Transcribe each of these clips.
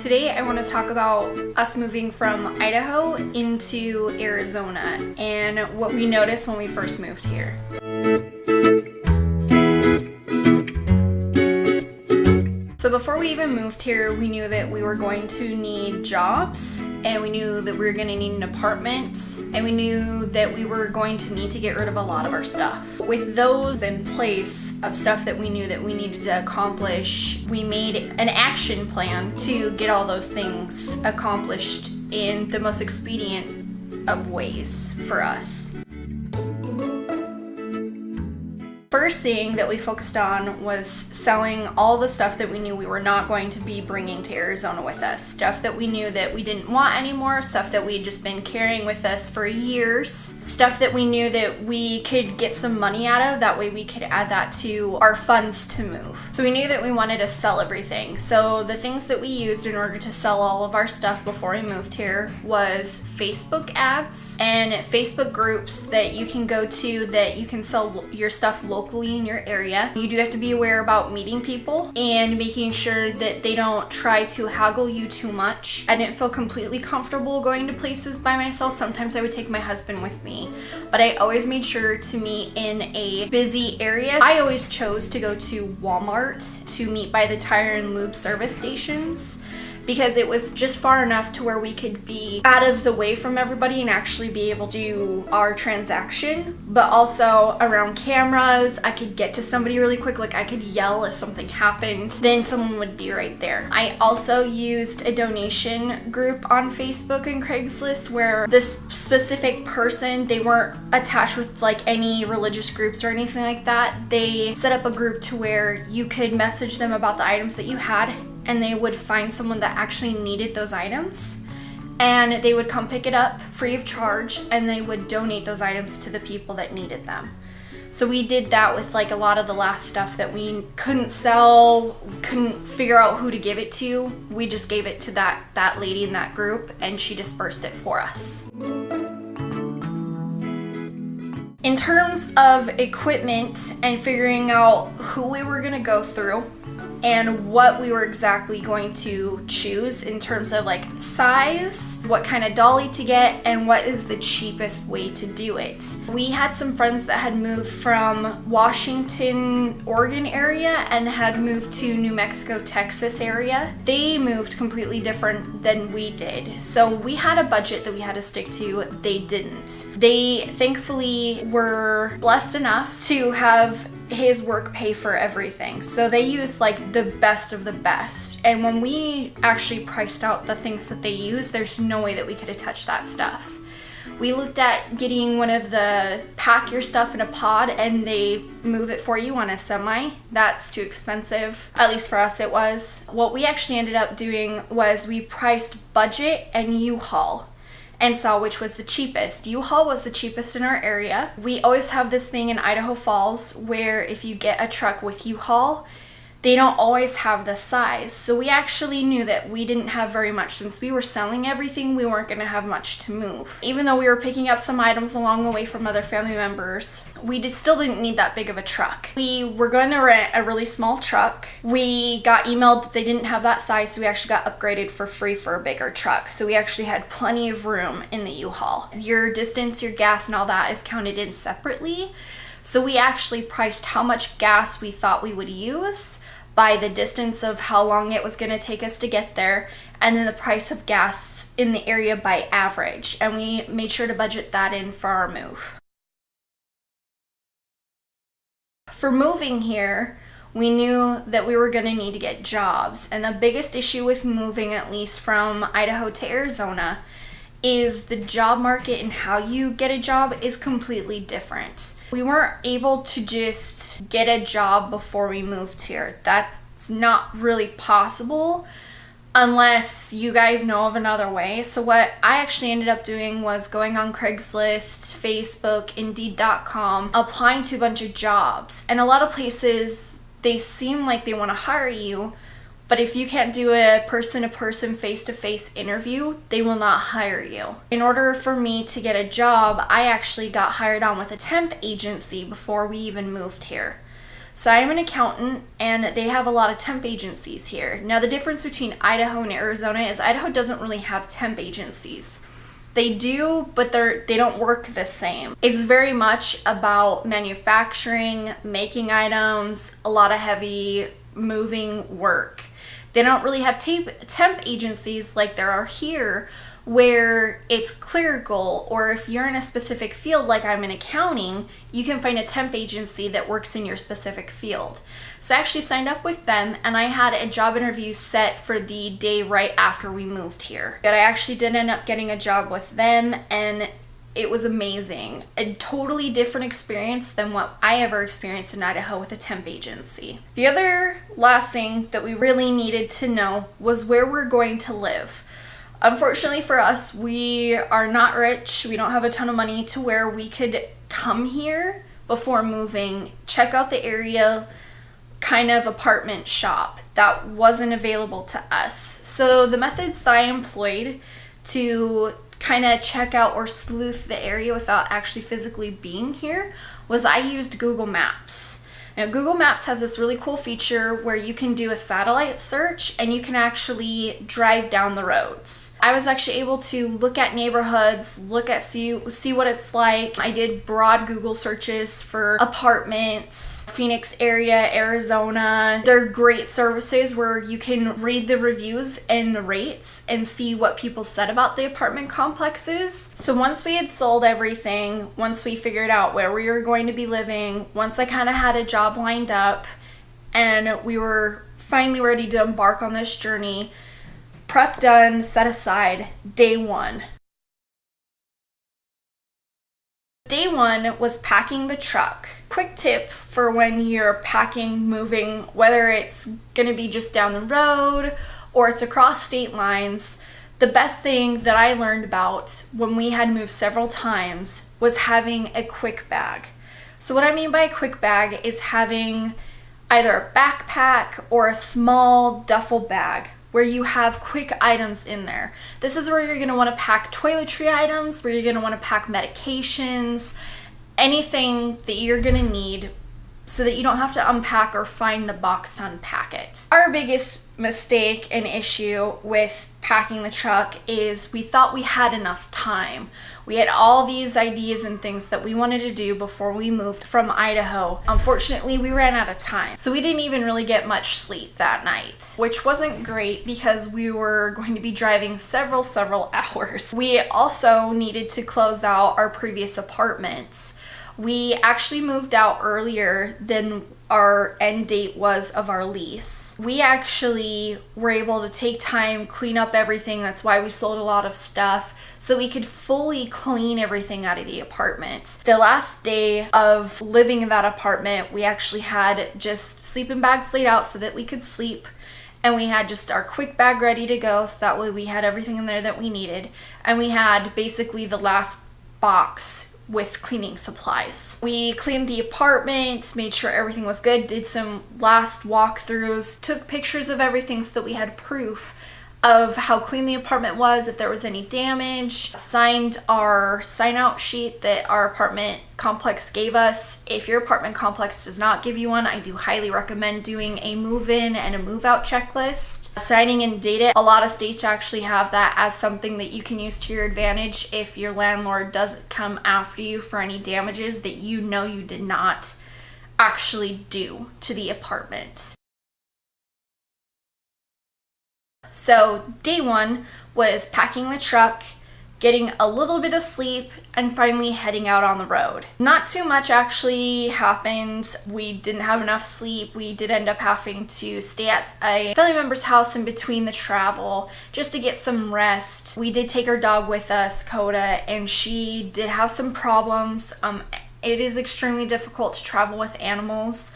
Today I want to talk about us moving from Idaho into Arizona and what we noticed when we first moved here. So before we even moved here, we knew that we were going to need jobs, and we knew that we were going to need an apartment, and we knew that we were going to need to get rid of a lot of our stuff. With those in place of stuff that we knew that we needed to accomplish, we made an action plan to get all those things accomplished in the most expedient of ways for us. First thing that we focused on was selling all the stuff that we knew we were not going to be bringing to Arizona with us. Stuff that we knew that we didn't want anymore, stuff that we had just been carrying with us for years, stuff that we knew that we could get some money out of, that way we could add that to our funds to move. So we knew that we wanted to sell everything. So the things that we used in order to sell all of our stuff before we moved here was Facebook ads and Facebook groups that you can go to that you can sell your stuff locally in your area. You do have to be aware about meeting people and making sure that they don't try to haggle you too much. I didn't feel completely comfortable going to places by myself. Sometimes I would take my husband with me, but I always made sure to meet in a busy area. I always chose to go to Walmart to meet by the tire and lube service stations, because it was just far enough to where we could be out of the way from everybody and actually be able to do our transaction, but also around cameras. I could get to somebody really quick, like I could yell if something happened, then someone would be right there. I also used a donation group on Facebook and Craigslist where this specific person, they weren't attached with like any religious groups or anything like that. They set up a group to where you could message them about the items that you had, and they would find someone that actually needed those items, and they would come pick it up free of charge, and they would donate those items to the people that needed them. So we did that with like a lot of the last stuff that we couldn't sell, couldn't figure out who to give it to. We just gave it to that lady in that group, and she dispersed it for us. In terms of equipment and figuring out who we were gonna go through and what we were exactly going to choose in terms of like size, what kind of dolly to get, and what is the cheapest way to do it. We had some friends that had moved from Washington, Oregon area and had moved to New Mexico, Texas area. They moved completely different than we did. So we had a budget that we had to stick to. They didn't. They thankfully were blessed enough to have his work pay for everything. So they used like the best of the best. And when we actually priced out the things that they used, there's no way that we could have touched that stuff. We looked at getting one of the pack your stuff in a pod and they move it for you on a semi. That's too expensive. At least for us it was. What we actually ended up doing was we priced budget and U-Haul and saw which was the cheapest. U-Haul was the cheapest in our area. We always have this thing in Idaho Falls where if you get a truck with U-Haul, they don't always have the size. So we actually knew that we didn't have very much. Since we were selling everything, we weren't gonna have much to move. Even though we were picking up some items along the way from other family members, we still didn't need that big of a truck. We were going to rent a really small truck. We got emailed that they didn't have that size, so we actually got upgraded for free for a bigger truck. So we actually had plenty of room in the U-Haul. Your distance, your gas, and all that is counted in separately. So we actually priced how much gas we thought we would use by the distance of how long it was going to take us to get there, and then the price of gas in the area by average. And we made sure to budget that in for our move. For moving here, we knew that we were going to need to get jobs. And the biggest issue with moving, at least from Idaho to Arizona, is the job market, and how you get a job is completely different. We weren't able to just get a job before we moved here. That's not really possible unless you guys know of another way. So what I actually ended up doing was going on Craigslist, Facebook, Indeed.com, applying to a bunch of jobs. And a lot of places, they seem like they want to hire you, but if you can't do a person-to-person, face-to-face interview, they will not hire you. In order for me to get a job, I actually got hired on with a temp agency before we even moved here. So I'm an accountant, and they have a lot of temp agencies here. Now the difference between Idaho and Arizona is Idaho doesn't really have temp agencies. They do, but they don't work the same. It's very much about manufacturing, making items, a lot of heavy moving work. They don't really have temp agencies like there are here, where it's clerical, or if you're in a specific field like I'm in accounting, you can find a temp agency that works in your specific field. So I actually signed up with them, and I had a job interview set for the day right after we moved here. But I actually did end up getting a job with them, and it was amazing. A totally different experience than what I ever experienced in Idaho with a temp agency. The other last thing that we really needed to know was where we're going to live. Unfortunately for us, we are not rich. We don't have a ton of money to where we could come here before moving, check out the area, kind of apartment shop. That wasn't available to us. So the methods that I employed to kind of check out or sleuth the area without actually physically being here was I used Google Maps. Now, Google Maps has this really cool feature where you can do a satellite search and you can actually drive down the roads. I was actually able to look at neighborhoods, see what it's like. I did broad Google searches for apartments, Phoenix area, Arizona. They're great services where you can read the reviews and the rates and see what people said about the apartment complexes. So once we had sold everything, once we figured out where we were going to be living, once I kind of had a job lined up, and we were finally ready to embark on this journey, prep done, set aside, day one. Day one was packing the truck. Quick tip for when you're packing, moving, whether it's gonna be just down the road or it's across state lines, the best thing that I learned about when we had moved several times was having a quick bag. So what I mean by a quick bag is having either a backpack or a small duffel bag where you have quick items in there. This is where you're gonna wanna pack toiletry items, where you're gonna wanna pack medications, anything that you're gonna need so that you don't have to unpack or find the box to unpack it. Our biggest mistake and issue with packing the truck is we thought we had enough time. We had all these ideas and things that we wanted to do before we moved from Idaho. Unfortunately, we ran out of time. So we didn't even really get much sleep that night, which wasn't great because we were going to be driving several hours. We also needed to close out our previous apartments. We actually moved out earlier than our end date was of our lease. We actually were able to take time, clean up everything. That's why we sold a lot of stuff, so we could fully clean everything out of the apartment. The last day of living in that apartment, we actually had just sleeping bags laid out so that we could sleep, and we had just our quick bag ready to go, so that way we had everything in there that we needed, and we had basically the last box with cleaning supplies. We cleaned the apartment, made sure everything was good, did some last walkthroughs, took pictures of everything so that we had proof of how clean the apartment was, if there was any damage, signed our sign out sheet that our apartment complex gave us. If your apartment complex does not give you one, I do highly recommend doing a move-in and a move-out checklist. Signing and date it. A lot of states actually have that as something that you can use to your advantage if your landlord doesn't come after you for any damages that you know you did not actually do to the apartment. So day one was packing the truck, getting a little bit of sleep, and finally heading out on the road. Not too much actually happened. We didn't have enough sleep. We did end up having to stay at a family member's house in between the travel just to get some rest. We did take our dog with us, Coda, and she did have some problems. It is extremely difficult to travel with animals.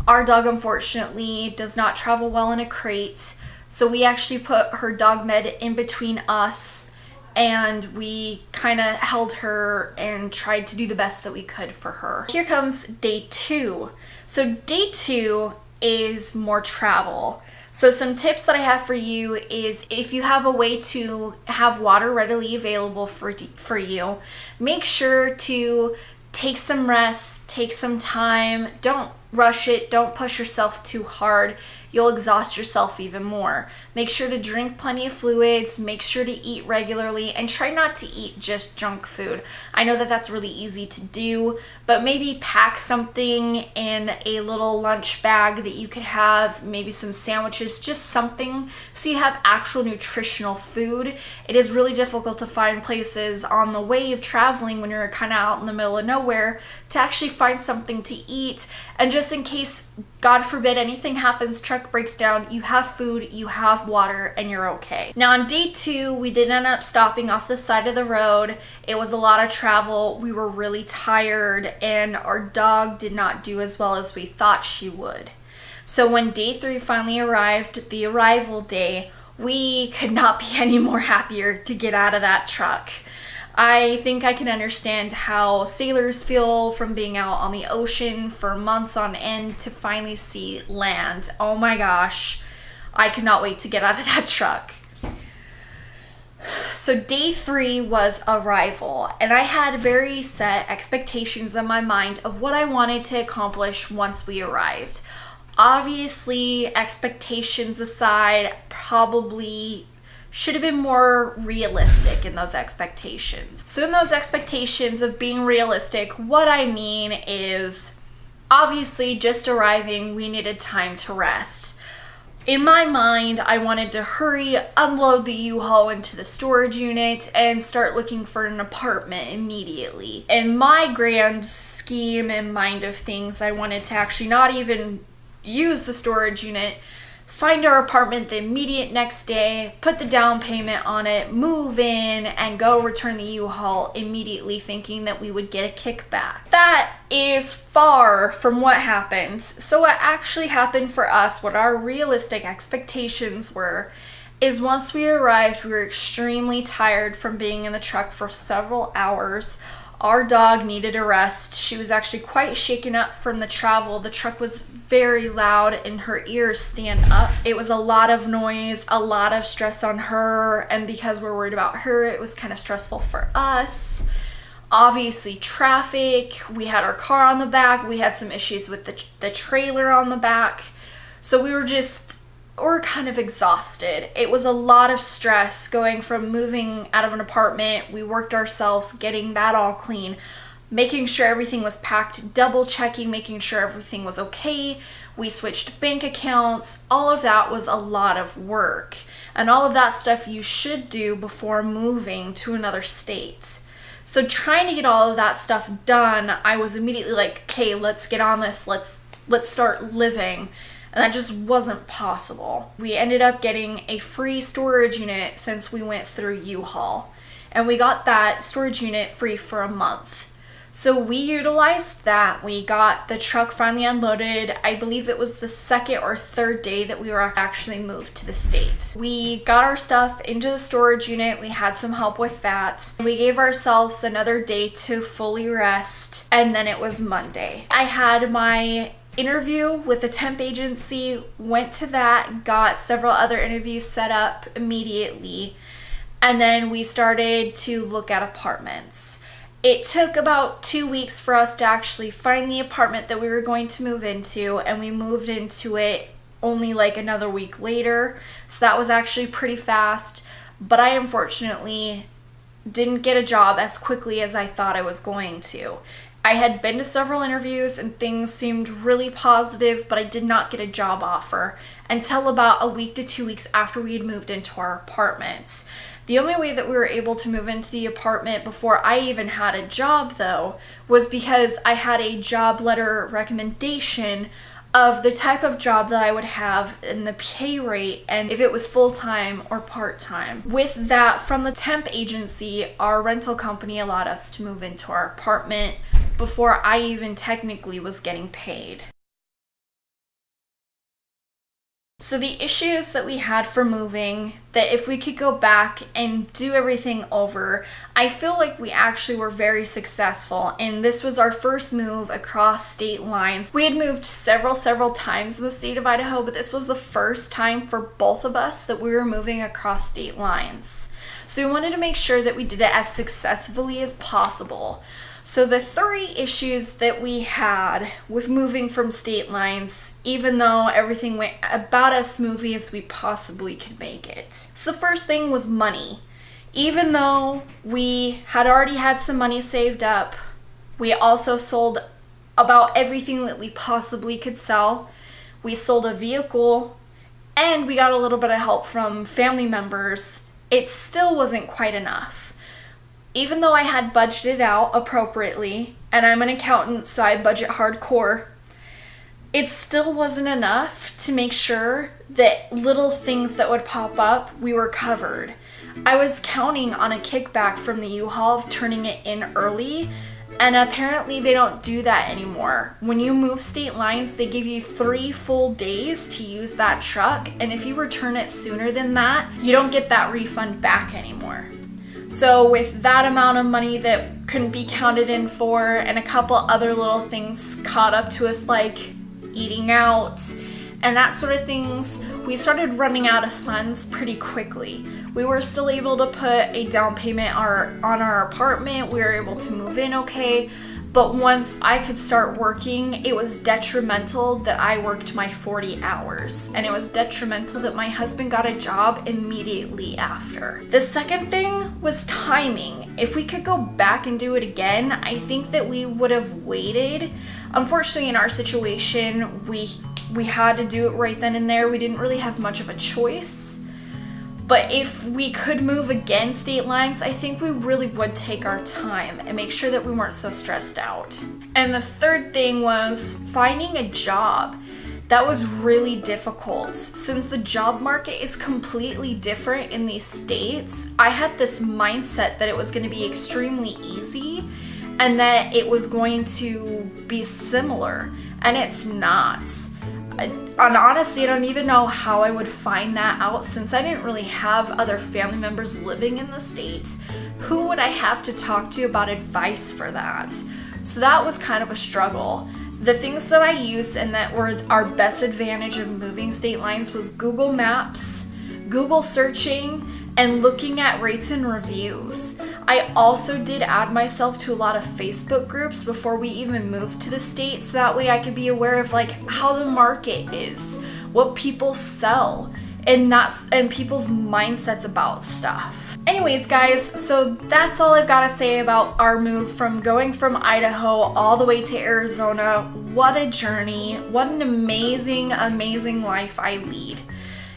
Our dog, unfortunately, does not travel well in a crate. So we actually put her dog med in between us, and we kind of held her and tried to do the best that we could for her. Here comes day two. So day two is more travel. So some tips that I have for you is if you have a way to have water readily available for you, make sure to take some rest, take some time. Don't rush it. Don't push yourself too hard. You'll exhaust yourself even more. Make sure to drink plenty of fluids, make sure to eat regularly, and try not to eat just junk food. I know that that's really easy to do, but maybe pack something in a little lunch bag that you could have, maybe some sandwiches, just something so you have actual nutritional food. It is really difficult to find places on the way of traveling when you're kind of out in the middle of nowhere to actually find something to eat. And just in case, God forbid, anything happens, truck breaks down, you have food, you have water, and you're okay. Now on day 2, we did end up stopping off the side of the road. It was a lot of travel. We were really tired, and our dog did not do as well as we thought she would. So when day 3 finally arrived, the arrival day, we could not be any more happier to get out of that truck. I think I can understand how sailors feel from being out on the ocean for months on end to finally see land. Oh my gosh, I could not wait to get out of that truck. So day 3 was arrival, and I had very set expectations in my mind of what I wanted to accomplish once we arrived. Obviously, expectations aside, probably should have been more realistic in those expectations. So in those expectations of being realistic, what I mean is obviously just arriving, we needed time to rest. In my mind, I wanted to hurry, unload the U-Haul into the storage unit, and start looking for an apartment immediately. In my grand scheme and mind of things, I wanted to actually not even use the storage unit, find our apartment the immediate next day, put the down payment on it, move in, and go return the U-Haul immediately, thinking that we would get a kickback. That is far from what happened. So what actually happened for us, what our realistic expectations were, is once we arrived, we were extremely tired from being in the truck for several hours. Our dog needed a rest. She was actually quite shaken up from the travel. The truck was very loud and her ears stand up. It was a lot of noise, a lot of stress on her, and because we're worried about her, it was kind of stressful for us. Obviously traffic, we had our car on the back, we had some issues with the trailer on the back. So we're kind of exhausted. It was a lot of stress going from moving out of an apartment. We worked ourselves getting that all clean, making sure everything was packed, double checking, making sure everything was okay. We switched bank accounts. All of that was a lot of work. And all of that stuff you should do before moving to another state. So trying to get all of that stuff done, I was immediately like, okay, let's get on this. Let's start living. And that just wasn't possible. We ended up getting a free storage unit since we went through U-Haul. And we got that storage unit free for a month. So we utilized that. We got the truck finally unloaded. I believe it was the 2nd or 3rd day that we were actually moved to the state. We got our stuff into the storage unit. We had some help with that. We gave ourselves another day to fully rest. And then it was Monday. I had my interview with a temp agency, went to that, got several other interviews set up immediately, and then we started to look at apartments. It took about 2 weeks for us to actually find the apartment that we were going to move into, and we moved into it only like another week later, so that was actually pretty fast. But I unfortunately didn't get a job as quickly as I thought I was going to. I had been to several interviews and things seemed really positive, but I did not get a job offer until about a week to 2 weeks after we had moved into our apartment. The only way that we were able to move into the apartment before I even had a job, though, was because I had a job letter recommendation of the type of job that I would have and the pay rate and if it was full-time or part-time. With that, from the temp agency, our rental company allowed us to move into our apartment before I even technically was getting paid. So the issues that we had for moving, that if we could go back and do everything over, I feel like we actually were very successful, and this was our first move across state lines. We had moved several times in the state of Idaho, but this was the first time for both of us that we were moving across state lines. So we wanted to make sure that we did it as successfully as possible. So the 3 issues that we had with moving from state lines, even though everything went about as smoothly as we possibly could make it. So the first thing was money. Even though we had already had some money saved up, we also sold about everything that we possibly could sell. We sold a vehicle and we got a little bit of help from family members. It still wasn't quite enough. Even though I had budgeted out appropriately, and I'm an accountant, so I budget hardcore, it still wasn't enough to make sure that little things that would pop up, we were covered. I was counting on a kickback from the U-Haul of turning it in early, and apparently they don't do that anymore. When you move state lines, they give you 3 full days to use that truck, and if you return it sooner than that, you don't get that refund back anymore. So with that amount of money that couldn't be counted in for, and a couple other little things caught up to us like eating out and that sort of things, we started running out of funds pretty quickly. We were still able to put a down payment on our apartment. We were able to move in okay. But once I could start working, it was detrimental that I worked my 40 hours. And it was detrimental that my husband got a job immediately after. The second thing was timing. If we could go back and do it again, I think that we would have waited. Unfortunately, in our situation, we had to do it right then and there. We didn't really have much of a choice. But if we could move again state lines, I think we really would take our time and make sure that we weren't so stressed out. And the third thing was finding a job. That was really difficult. Since the job market is completely different in these states, I had this mindset that it was going to be extremely easy and that it was going to be similar, and it's not. And honestly, I don't even know how I would find that out, since I didn't really have other family members living in the state. Who would I have to talk to about advice for that? So that was kind of a struggle. The things that I used and that were our best advantage of moving state lines was Google Maps, Google searching, and looking at rates and reviews. I also did add myself to a lot of Facebook groups before we even moved to the state, so that way I could be aware of like how the market is, what people sell, and people's mindsets about stuff. Anyways, guys, so that's all I've got to say about our move from going from Idaho all the way to Arizona. What a journey. What an amazing, amazing life I lead.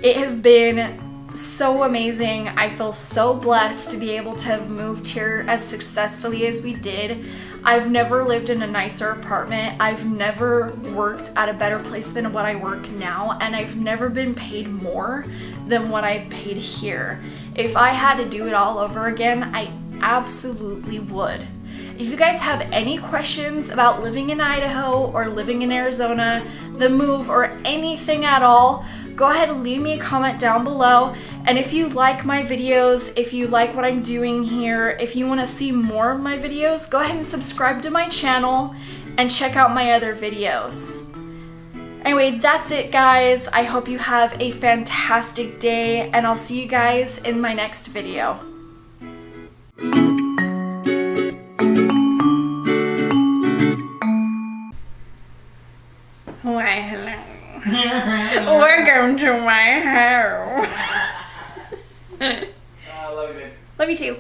It has been so amazing. I feel so blessed to be able to have moved here as successfully as we did. I've never lived in a nicer apartment. I've never worked at a better place than what I work now, and I've never been paid more than what I've paid here. If I had to do it all over again, I absolutely would. If you guys have any questions about living in Idaho or living in Arizona, the move, or anything at all, go ahead and leave me a comment down below. And if you like my videos, if you like what I'm doing here, if you want to see more of my videos, go ahead and subscribe to my channel and check out my other videos. Anyway, that's it, guys. I hope you have a fantastic day, and I'll see you guys in my next video. Why, hello. Welcome to my house. I love you, babe. Love you too.